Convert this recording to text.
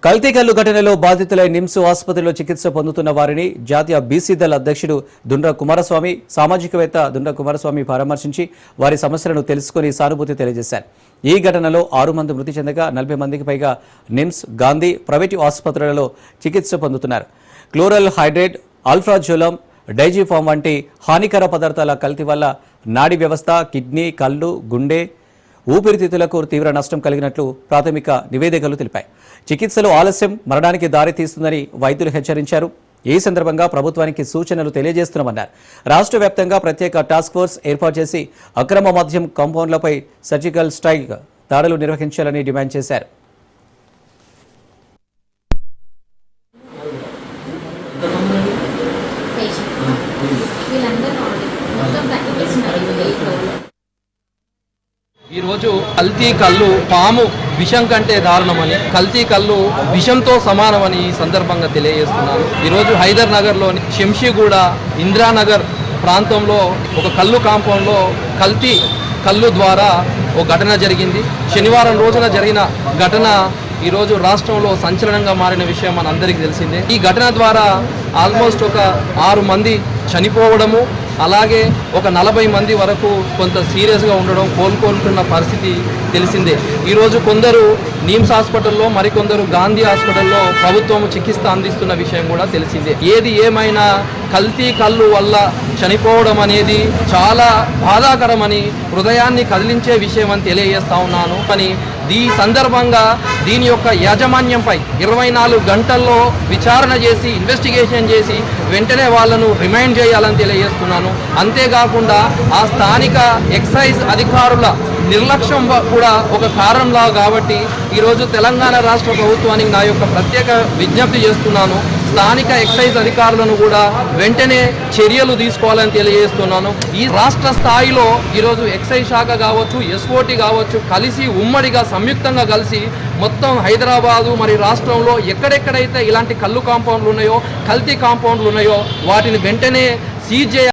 కల్తీ కల్లు ఘటనలో బాధితులై నిమ్స్ ఆసుపత్రిలో చికిత్స పొందుతున్న వారిని జాతీయ బీసీ దళ అధ్యక్షుడు దుండ్ర కుమారస్వామి, సామాజికవేత్త దుండ్ర కుమారస్వామి పరామర్శించి వారి సమస్యలను తెలుసుకుని సానుభూతి తెలియజేశారు. ఈ ఘటనలో 6 మంది మృతి చెందగా 40 మందికి పైగా నిమ్స్, గాంధీ ప్రైవేటు ఆసుపత్రులలో చికిత్స పొందుతున్నారు. క్లోరల్ హైడ్రేట్, ఆల్ఫ్రాజోలం, డైజిఫామ్ వంటి హానికర పదార్థాల కల్తీ వల్ల నాడీ వ్యవస్థ, కిడ్నీ, కళ్ళు, గుండె, ఊపిరితిత్తులకు తీవ్ర నష్టం కలిగినట్లు ప్రాథమిక నివేదికలు తెలిపాయి. చికిత్సలు ఆలస్యం మరణానికి దారి తీస్తుందని వైద్యులు హెచ్చరించారు. ఈ సందర్భంగా ప్రభుత్వానికి సూచనలు తెలియజేస్తున్నామన్నారు. రాష్ట్ర వ్యాప్తంగా ప్రత్యేక టాస్క్ ఫోర్స్ ఏర్పాటు చేసి అక్రమ మద్యం కాంపౌండ్లపై సర్జికల్ స్ట్రైక్ దాడులు నిర్వహించాలని డిమాండ్ చేశారు. ఈరోజు కల్తీ కళ్ళు పాము విషం కంటే దారుణమని, కల్తీ కళ్ళు విషంతో సమానమని ఈ సందర్భంగా తెలియజేస్తున్నాను. ఈరోజు హైదర్ నగర్లోని శంషీగూడ, ఇందిరానగర్ ప్రాంతంలో ఒక కళ్ళు కాంపౌండ్లో కల్తీ కళ్ళు ద్వారా ఒక ఘటన జరిగింది. శనివారం రోజున జరిగిన ఘటన ఈరోజు రాష్ట్రంలో సంచలనంగా మారిన విషయం మనందరికీ తెలిసిందే. ఈ ఘటన ద్వారా ఆల్మోస్ట్ ఒక 6 మంది చనిపోవడము, అలాగే ఒక 40 మంది వరకు కొంత సీరియస్గా ఉండడం, కోలుకుంటున్న పరిస్థితి తెలిసిందే. ఈరోజు కొందరు నిమ్స్ హాస్పిటల్లో, మరికొందరు గాంధీ హాస్పిటల్లో ప్రభుత్వం చికిత్స అందిస్తున్న విషయం కూడా తెలిసిందే. ఏది ఏమైనా కల్తీ కళ్ళు వల్ల చనిపోవడం అనేది చాలా బాధాకరమని, హృదయాన్ని కదిలించే విషయం అని తెలియజేస్తా ఉన్నాను. కానీ ఈ సందర్భంగా దీని యొక్క యాజమాన్యంపై 24 గంటల్లో విచారణ చేసి, ఇన్వెస్టిగేషన్ చేసి వెంటనే వాళ్ళను రిమైండ్ చేయాలని తెలియజేస్తున్నాను. అంతేకాకుండా ఆ స్థానిక ఎక్సైజ్ అధికారుల నిర్లక్ష్యం కూడా ఒక కారణంలా కాబట్టి ఈరోజు తెలంగాణ రాష్ట్ర ప్రభుత్వానికి నా యొక్క ప్రత్యేక విజ్ఞప్తి చేస్తున్నాను. స్థానిక ఎక్సైజ్ అధికారులను కూడా వెంటనే చర్యలు తీసుకోవాలని తెలియజేస్తున్నాను. ఈ రాష్ట్ర స్థాయిలో ఈరోజు ఎక్సైజ్ శాఖ కావచ్చు, ఎస్ఓటీ కావచ్చు, కలిసి ఉమ్మడిగా సంయుక్తంగా కలిసి మొత్తం హైదరాబాదు మరి రాష్ట్రంలో ఎక్కడెక్కడైతే ఇలాంటి కళ్ళు కాంపౌండ్లు ఉన్నాయో, కల్తీ కాంపౌండ్లు ఉన్నాయో వాటిని వెంటనే సీజ్ చేయాలి.